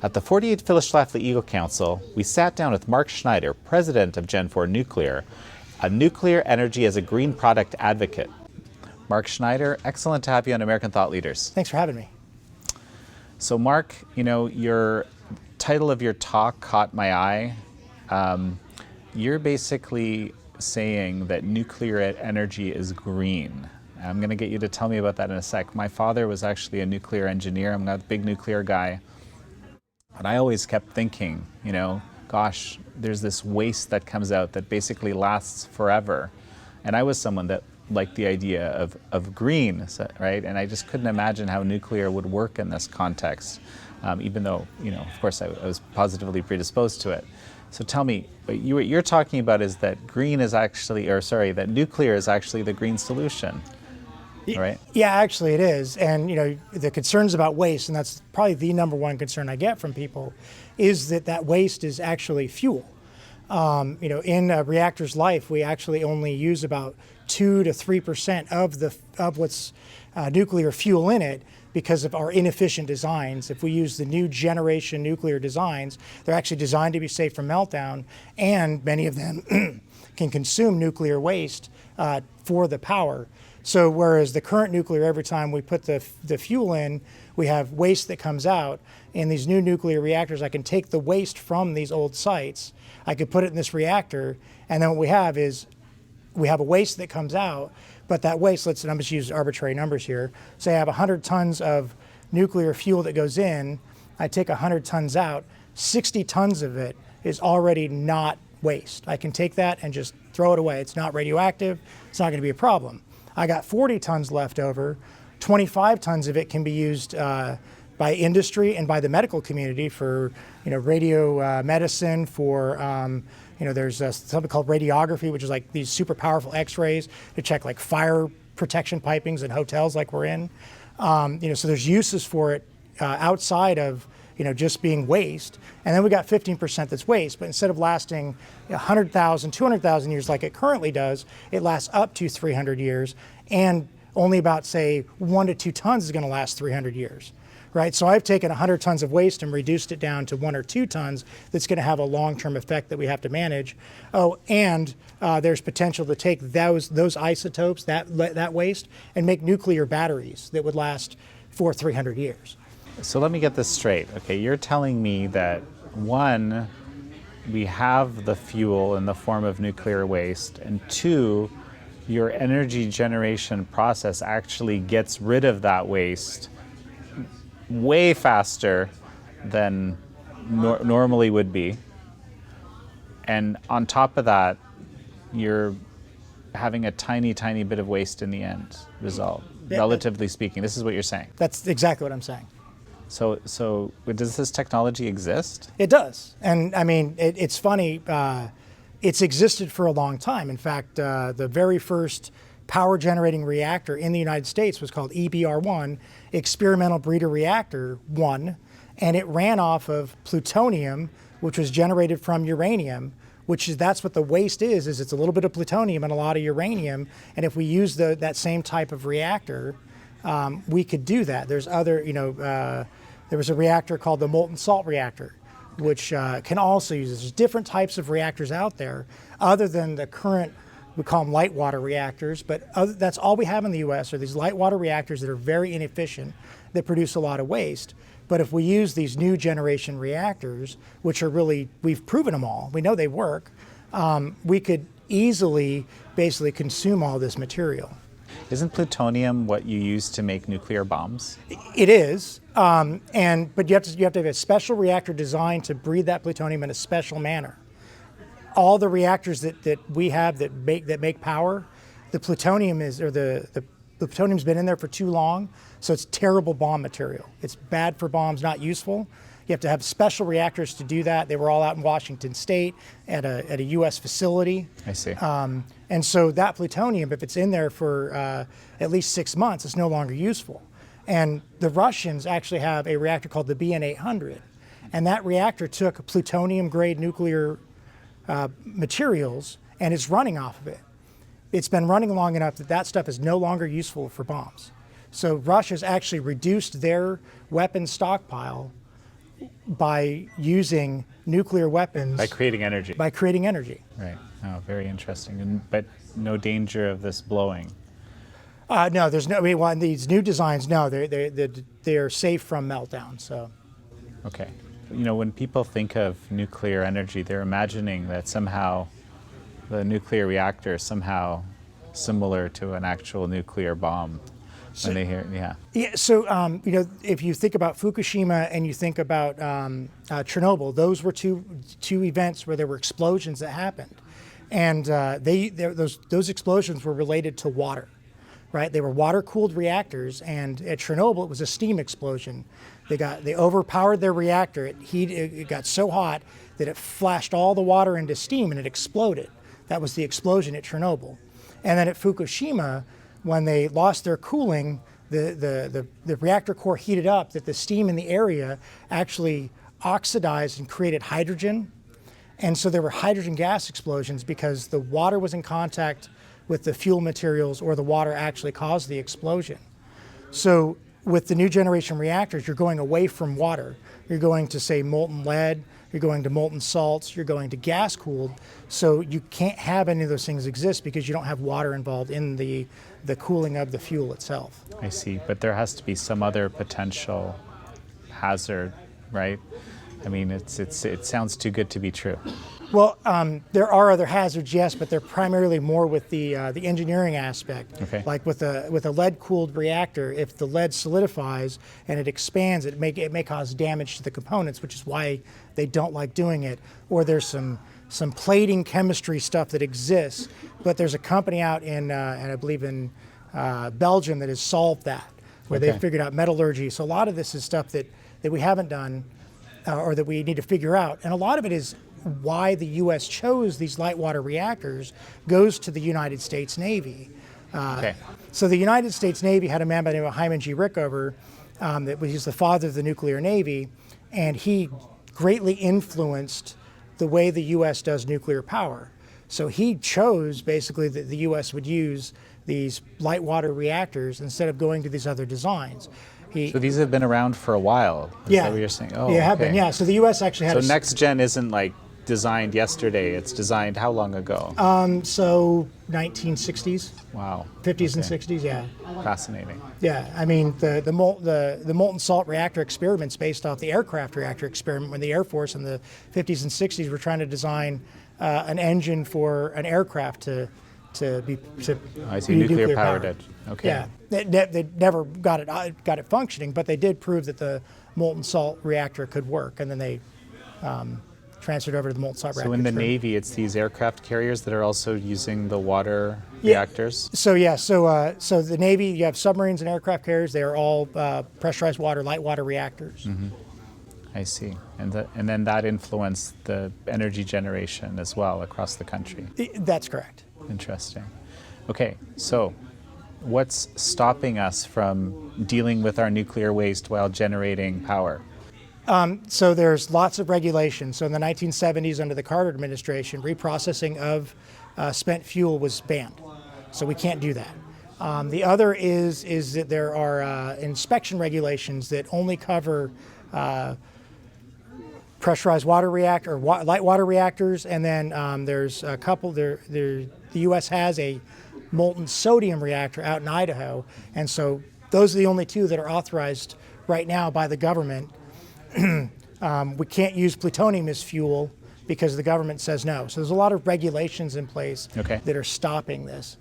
At the 48th Phyllis Schlafly Eagle Council, we sat down with Mark Schneider, president of Gen 4 Nuclear, a nuclear energy as a green product advocate. Mark Schneider, excellent to have you on American Thought Leaders. Thanks for having me. So Mark, you know, your title of your talk caught my eye. You're basically saying that nuclear energy is green. I'm going to get you to tell me about that in a sec. My father was actually a nuclear engineer. I'm not a big nuclear guy. But I always kept thinking, you know, gosh, there's this waste that comes out that basically lasts forever. And I was someone that liked the idea of green, right? And I just couldn't imagine how nuclear would work in this context, even though, you know, of course I was positively predisposed to it. So tell me, what you're talking about is that that nuclear is actually the green solution. Right? Yeah, actually it is. And you know, the concerns about waste, and that's probably the number one concern I get from people, is that waste is actually fuel. You know, in a reactor's life, we actually only use about 2 to 3% of what's nuclear fuel in it because of our inefficient designs. If we use the new generation nuclear designs, they're actually designed to be safe from meltdown, and many of them can consume nuclear waste for the power. So whereas the current nuclear, every time we put the fuel in, we have waste that comes out. In these new nuclear reactors, I can take the waste from these old sites, I could put it in this reactor, and then what we have is we have a waste that comes out, but that waste, I'm just use arbitrary numbers here. Say I have 100 tons of nuclear fuel that goes in, I take 100 tons out, 60 tons of it is already not waste. I can take that and just throw it away. It's not radioactive, it's not going to be a problem. I got 40 tons left over. 25 tons of it can be used by industry and by the medical community for, you know, radio medicine, for, you know, there's something called radiography, which is like these super powerful x-rays to check like fire protection pipings in hotels like we're in. You know, so there's uses for it outside of, you know, just being waste. And then we got 15% that's waste, but instead of lasting 100,000, 200,000 years like it currently does, it lasts up to 300 years, and only about, say, 1 to 2 tons is going to last 300 years, right? So I've taken 100 tons of waste and reduced it down to 1 or 2 tons that's going to have a long-term effect that we have to manage. Oh, and there's potential to take those isotopes, that waste, and make nuclear batteries that would last for 300 years. So let me get this straight. Okay, you're telling me that, one, we have the fuel in the form of nuclear waste, and two, your energy generation process actually gets rid of that waste way faster than normally would be. And on top of that, you're having a tiny, tiny bit of waste in the end result, relatively speaking. This is what you're saying. That's exactly what I'm saying. So does this technology exist? It does. And I mean, it's funny, it's existed for a long time. In fact, the very first power generating reactor in the United States was called EBR-1, Experimental Breeder Reactor 1, and it ran off of plutonium, which was generated from uranium, that's what the waste is it's a little bit of plutonium and a lot of uranium. And if we use that same type of reactor, we could do that. There's other, you know, there was a reactor called the molten salt reactor, which can also use this. There's different types of reactors out there other than the current, we call them light water reactors, but that's all we have in the US are these light water reactors that are very inefficient, that produce a lot of waste. But if we use these new generation reactors, which are really, we've proven them all, we know they work, we could easily basically consume all this material. Isn't plutonium what you use to make nuclear bombs? It is, but you have to have a special reactor designed to breed that plutonium in a special manner. All the reactors that we have that make power, the plutonium the plutonium's been in there for too long, so it's terrible bomb material. It's bad for bombs, not useful. You have to have special reactors to do that. They were all out in Washington State at a U.S. facility. I see. And so that plutonium, if it's in there for at least 6 months, it's no longer useful. And the Russians actually have a reactor called the BN-800. And that reactor took plutonium-grade nuclear materials, and it's running off of it. It's been running long enough that stuff is no longer useful for bombs. So Russia's actually reduced their weapon stockpile by using nuclear weapons. By creating energy. By creating energy. Right. Oh, very interesting. But no danger of this blowing. No, there's no. I mean, well, these new designs, no, they're safe from meltdown. So. Okay. You know, when people think of nuclear energy, they're imagining that somehow the nuclear reactor is somehow similar to an actual nuclear bomb. When they hear, yeah. Yeah. So, you know, if you think about Fukushima and you think about Chernobyl, those were two events where there were explosions that happened, and those explosions were related to water, right? They were water-cooled reactors, and at Chernobyl it was a steam explosion. They overpowered their reactor. It got so hot that it flashed all the water into steam and it exploded. That was the explosion at Chernobyl, and then at Fukushima, when they lost their cooling, the reactor core heated up, that the steam in the area actually oxidized and created hydrogen. And so there were hydrogen gas explosions because the water was in contact with the fuel materials, or the water actually caused the explosion. So with the new generation reactors, you're going away from water. You're going to, say, molten lead, you're going to molten salts, you're going to gas cooled. So you can't have any of those things exist because you don't have water involved in the cooling of the fuel itself. I see, but there has to be some other potential hazard, right? I mean, it sounds too good to be true. Well, there are other hazards, yes, but they're primarily more with the engineering aspect. Okay. Like with a lead-cooled reactor, if the lead solidifies and it expands, it may cause damage to the components, which is why they don't like doing it. Or there's some plating chemistry stuff that exists, but there's a company out in, and I believe in Belgium, that has solved that, where Okay. they've figured out metallurgy. So a lot of this is stuff that we haven't done, or that we need to figure out. And a lot of it is why the U.S. chose these light water reactors goes to the United States Navy. Okay. So the United States Navy had a man by the name of Hyman G. Rickover, that was the father of the nuclear navy, and he greatly influenced the way the U.S. does nuclear power. So he chose basically that the U.S. would use these light water reactors instead of going to these other designs. So these have been around for a while. Is that what you're saying? Oh, yeah, have okay. been. Yeah. So the U.S. actually had. So next gen isn't like designed yesterday. It's designed how long ago? So 1960s. Wow. 50s Okay. and 60s. Yeah. Fascinating. Yeah. I mean, the molten salt reactor experiment's based off the aircraft reactor experiment when the Air Force in the 50s and 60s were trying to design an engine for an aircraft to be I see, be nuclear powered. Okay. Yeah, they never got it functioning, but they did prove that the molten salt reactor could work, and then they transferred over to the molten salt reactor. So in the experiment. Navy, it's these aircraft carriers that are also using the water reactors? So the Navy, you have submarines and aircraft carriers. They are all pressurized water, light water reactors. Mm-hmm. I see. And then that influenced the energy generation as well across the country. That's correct. Interesting. Okay, so what's stopping us from dealing with our nuclear waste while generating power? So there's lots of regulations. So in the 1970s, under the Carter administration, reprocessing of spent fuel was banned. So we can't do that. The other is that there are inspection regulations that only cover pressurized water reactor, or light water reactors, and then there's a couple. The U.S. has a molten sodium reactor out in Idaho, and so those are the only two that are authorized right now by the government. We can't use plutonium as fuel because the government says no. So there's a lot of regulations in place that are stopping this.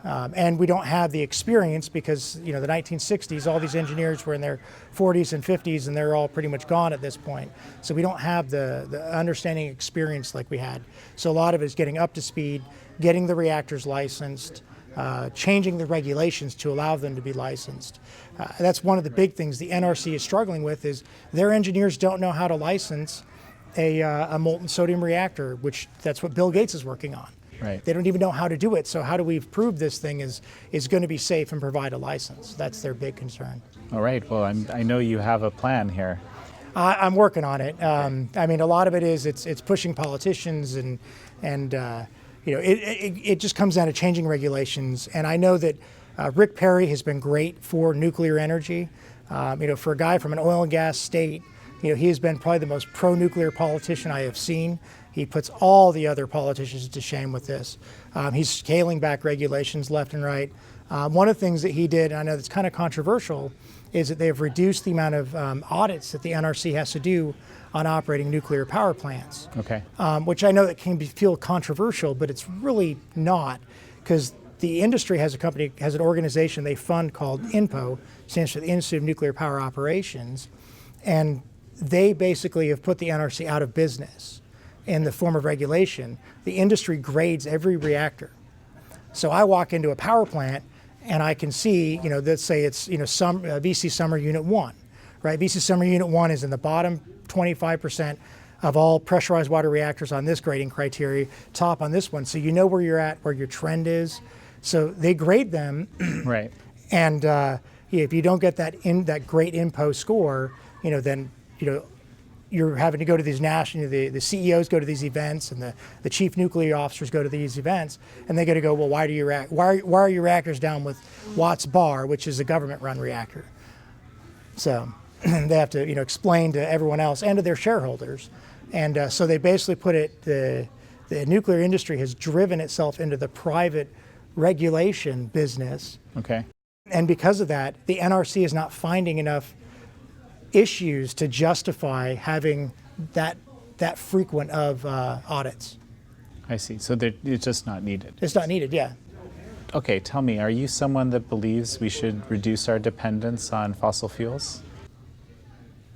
And we don't have the experience because, the 1960s, all these engineers were in their 40s and 50s, and they're all pretty much gone at this point. So we don't have the understanding experience like we had. So a lot of it is getting up to speed, getting the reactors licensed, changing the regulations to allow them to be licensed. That's one of the big things the NRC is struggling with, is their engineers don't know how to license a molten sodium reactor, which that's what Bill Gates is working on. Right. They don't even know how to do it. So how do we prove this thing is going to be safe and provide a license? That's their big concern. All right. Well, I know you have a plan here. I'm working on it. I mean, a lot of it is it's pushing politicians and it just comes down to changing regulations. And I know that Rick Perry has been great for nuclear energy. For a guy from an oil and gas state, he has been probably the most pro-nuclear politician I have seen. He puts all the other politicians to shame with this. He's scaling back regulations left and right. One of the things that he did, and I know that's kind of controversial, is that they've reduced the amount of audits that the NRC has to do on operating nuclear power plants. Okay. Which I know that can feel controversial, but it's really not, because the industry has an organization they fund called INPO, stands for the Institute of Nuclear Power Operations, and they basically have put the NRC out of business in the form of regulation. The industry grades every reactor. So I walk into a power plant and I can see, let's say it's, VC Summer Unit 1, right? VC Summer Unit 1 is in the bottom 25% of all pressurized water reactors on this grading criteria, top on this one. So you know where you're at, where your trend is. So they grade them. Right. And if you don't get that great INPO score, then, you're having to go to these national, the CEOs go to these events, and the chief nuclear officers go to these events, and they got to go, well, why are your reactors down with Watts Bar, which is a government-run reactor? So they have to, explain to everyone else and to their shareholders, and so they basically put it. The nuclear industry has driven itself into the private regulation business. Okay. And because of that, the NRC is not finding enough issues to justify having that frequent of audits. I see. So it's just not needed. It's not needed, yeah. Okay, tell me, are you someone that believes we should reduce our dependence on fossil fuels?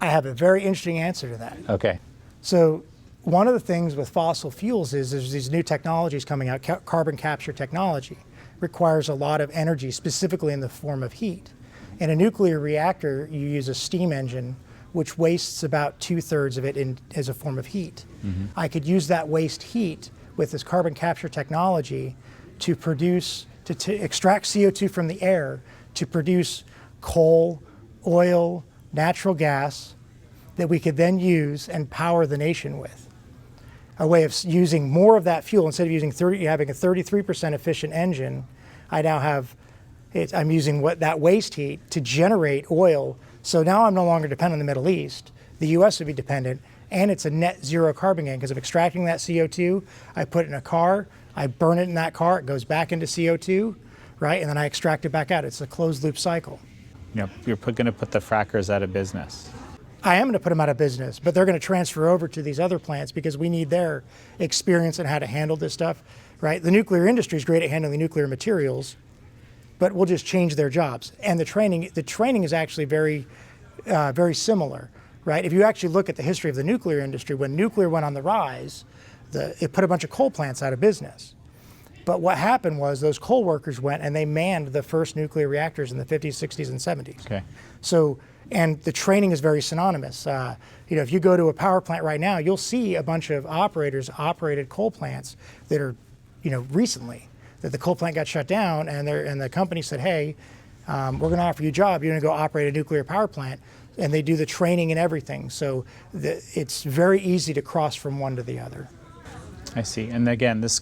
I have a very interesting answer to that. Okay. So one of the things with fossil fuels is there's these new technologies coming out. Carbon capture technology requires a lot of energy, specifically in the form of heat. In a nuclear reactor, you use a steam engine, which wastes about 2/3 of it as a form of heat. Mm-hmm. I could use that waste heat with this carbon capture technology to extract CO2 from the air to produce coal, oil, natural gas that we could then use and power the nation with. A way of using more of that fuel, instead of having a 33% efficient engine, I now have I'm using that waste heat to generate oil. So now I'm no longer dependent on the Middle East. The US would be dependent, and it's a net zero carbon gain because of extracting that CO2. I put it in a car, I burn it in that car, it goes back into CO2, right? And then I extract it back out. It's a closed loop cycle. Yep. You're going to put the frackers out of business. I am going to put them out of business, but they're going to transfer over to these other plants because we need their experience in how to handle this stuff, right? The nuclear industry is great at handling nuclear materials, but we'll just change their jobs. And the training is actually very, very similar, right? If you actually look at the history of the nuclear industry, when nuclear went on the rise, it put a bunch of coal plants out of business. But what happened was those coal workers went and they manned the first nuclear reactors in the 50s, 60s, and 70s. Okay. So, and the training is very synonymous. If you go to a power plant right now, you'll see a bunch of operators operated coal plants that are, recently, that the coal plant got shut down and the company said, hey, we're going to offer you a job. You're going to go operate a nuclear power plant. And they do the training and everything. So it's very easy to cross from one to the other. I see. And again, this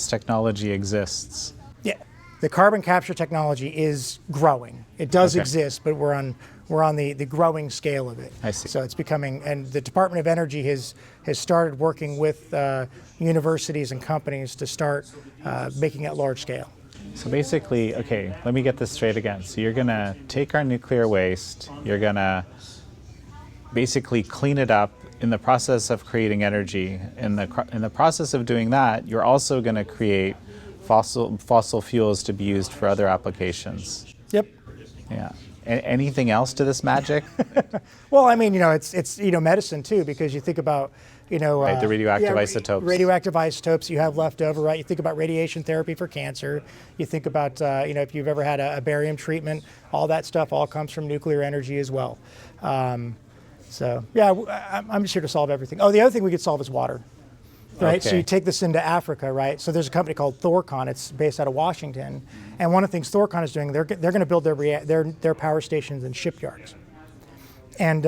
technology exists. Yeah. The carbon capture technology is growing. It does exist, but we're on the growing scale of it. I see. So it's becoming, and the Department of Energy has started working with universities and companies to start making it large scale. So basically, okay, let me get this straight again. So you're going to take our nuclear waste, you're going to basically clean it up in the process of creating energy. In the process of doing that, you're also going to create fossil fuels to be used for other applications. Yep. Yeah. Anything else to this magic? Well, I mean, it's medicine too, because you think about right, the radioactive isotopes. Radioactive isotopes you have left over, right? You think about radiation therapy for cancer. You think about, if you've ever had a barium treatment, all that stuff all comes from nuclear energy as well. So, yeah, I'm just here to solve everything. Oh, the other thing we could solve is water, right? Okay. So you take this into Africa, right? So there's a company called Thorcon. It's based out of Washington. And one of the things Thorcon is doing, they're going to build their power stations in shipyards. And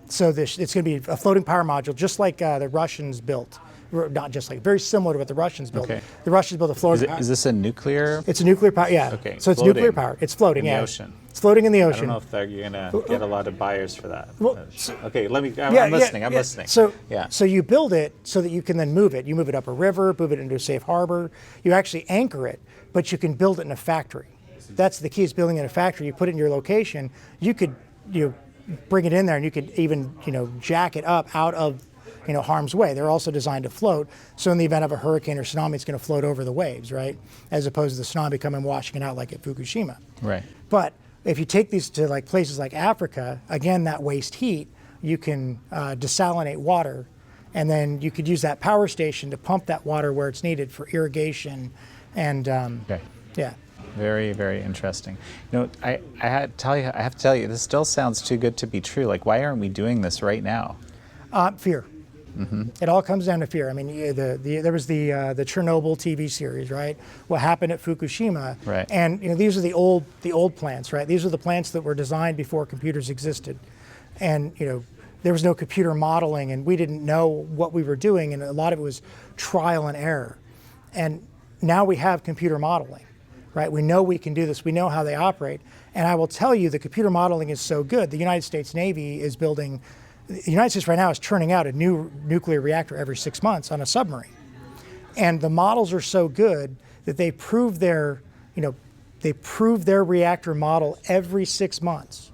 so it's going to be a floating power module, just like the Russians built not just like, very similar to what the Russians built. Okay. The Russians built a floating. Is this a nuclear? It's a nuclear power, yeah. Okay. So it's Floating nuclear power. It's floating, in yeah. the ocean. It's floating in the I ocean. don't know if you're gonna get a lot of buyers for that. Well, okay, I'm Yeah, listening. yeah, I'm yeah. listening. So, yeah. so you build it so that you can then move it. You move it up a river, move it into a safe harbor. You actually anchor it, but you can build it in a factory. That's the key, is building in a factory. You put it in your location. You could bring it in there, and you could even jack it up out of harm's way. They're also designed to float. So in the event of a hurricane or tsunami, it's going to float over the waves, right? As opposed to the tsunami coming washing it out like at Fukushima. Right. But if you take these to like places like Africa, again, that waste heat, you can desalinate water, and then you could use that power station to pump that water where it's needed for irrigation, and Okay. yeah. Very, very interesting. I have to tell you, this still sounds too good to be true. Like, why aren't we doing this right now? Fear. Mm-hmm. It all comes down to fear. I mean, there was the Chernobyl TV series, right? What happened at Fukushima? Right. And these are the old plants, right? These are the plants that were designed before computers existed, and there was no computer modeling, and we didn't know what we were doing, and a lot of it was trial and error. And now we have computer modeling, right? We know we can do this. We know how they operate. And I will tell you, the computer modeling is so good. The United States Navy is building. The United States right now is churning out a new nuclear reactor every 6 months on a submarine. And the models are so good that they prove their reactor model every 6 months.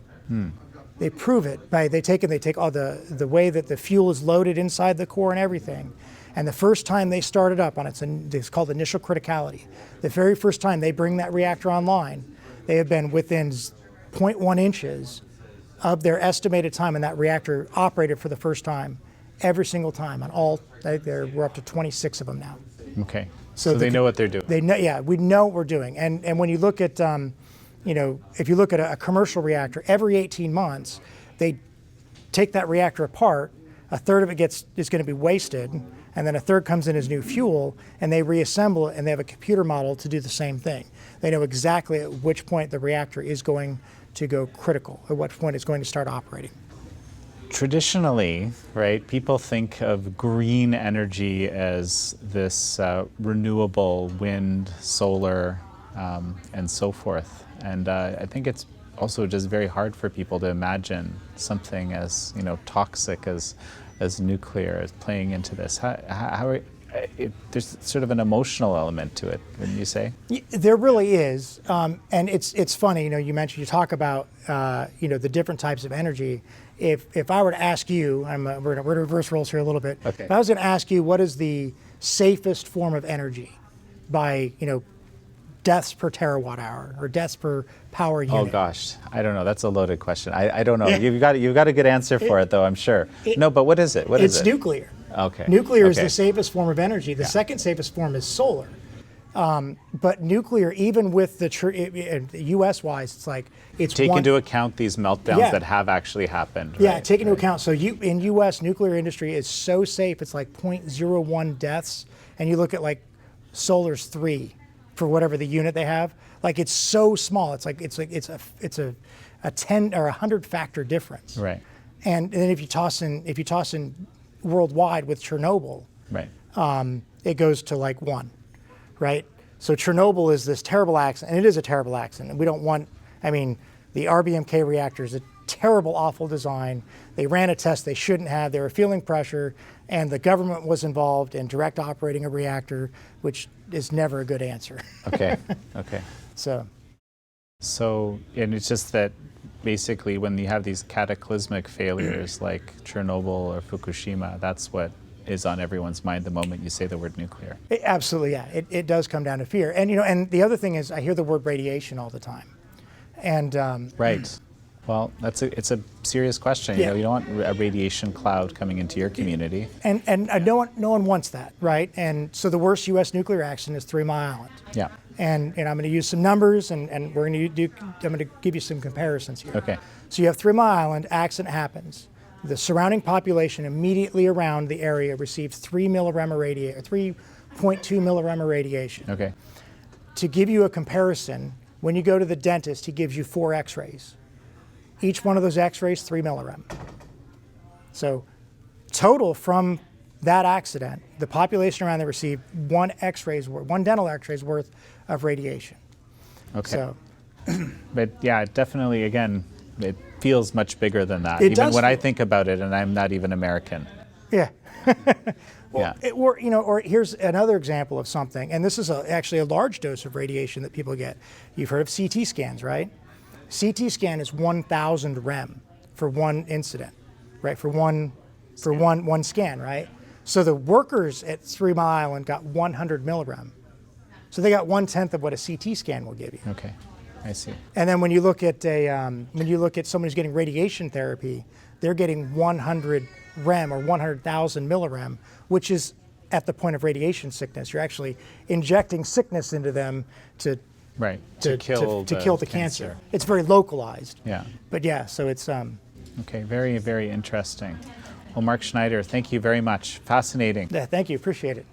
They prove it by they take all the way that the fuel is loaded inside the core and everything. And the first time they start it up on it's called initial criticality. The very first time they bring that reactor online, they have been within 0.1 inches of their estimated time, and that reactor operated for the first time every single time on all. We're up to 26 of them now. Okay. So they know what they're doing. They know, yeah, we know what we're doing. And when you look at, if you look at a commercial reactor, every 18 months, they take that reactor apart. A third of it is going to be wasted, and then a third comes in as new fuel, and they reassemble it, and they have a computer model to do the same thing. They know exactly at which point the reactor is going to go critical, at what point it's going to start operating. Traditionally, right, people think of green energy as this renewable wind, solar, and so forth. And I think it's also just very hard for people to imagine something as toxic as nuclear as playing into this. There's sort of an emotional element to it, wouldn't you say? There really is, and it's funny. You talk about the different types of energy. If I were to ask you, we're going to reverse roles here a little bit. Okay. If I was going to ask you what is the safest form of energy by deaths per terawatt hour or deaths per power unit. Oh gosh, I don't know. That's a loaded question. I don't know. You've got a good answer for it though, I'm sure. No, but what is it? What is it? It's nuclear. Okay. Nuclear is the safest form of energy. The second safest form is solar. But nuclear, even with the U.S.-wise, it's take into account these meltdowns that have actually happened. Right? Yeah, take into account. So in U.S., nuclear industry is so safe. It's like 0.01 deaths, and you look at solar's 3 for whatever the unit they have. It's so small. It's a 10 or 100 factor difference. Right. And then if you toss in worldwide with Chernobyl, right, it goes to 1. Right? So Chernobyl is this terrible accident, and it is a terrible accident. We don't want, the RBMK reactor is a terrible, awful design. They ran a test they shouldn't have. They were feeling pressure, and the government was involved in direct operating a reactor, which is never a good answer. Okay. So, and it's just that basically when you have these cataclysmic failures like Chernobyl or Fukushima, that's what is on everyone's mind the moment you say the word nuclear. Absolutely, yeah. It does come down to fear. And and the other thing is I hear the word radiation all the time. And right. Well, it's a serious question. Yeah. You don't want a radiation cloud coming into your community. And no one wants that, right? And so the worst U.S. nuclear accident is 3 Mile Island. Yeah. And I'm going to use some numbers, and I'm going to give you some comparisons here. Okay. So you have 3 Mile Island, accident happens. The surrounding population immediately around the area receives 3.2 millirem of radiation. Okay. To give you a comparison, when you go to the dentist, he gives you 4 X-rays. Each one of those X-rays, 3 millirem. So total from that accident, the population around there received one dental X-ray's worth of radiation. Okay. So, but yeah, definitely, again, it feels much bigger than that. It Even does when I feel- think about it, and I'm not even American. yeah. Yeah. Or here's another example of something, and this is actually a large dose of radiation that people get. You've heard of CT scans, right? CT scan is 1,000 rem for one incident, right? For one scan, right? So the workers at 3 Mile Island got 100 millirem. So they got 1/10 of what a CT scan will give you. Okay, I see. And then when you look at someone who's getting radiation therapy, they're getting 100 rem or 100,000 millirem, which is at the point of radiation sickness. You're actually injecting sickness into them to kill the cancer. It's very localized. Yeah. But yeah, so it's Okay, very, very interesting. Well, Mark Schneider, thank you very much. Fascinating. yeah, thank you, appreciate it.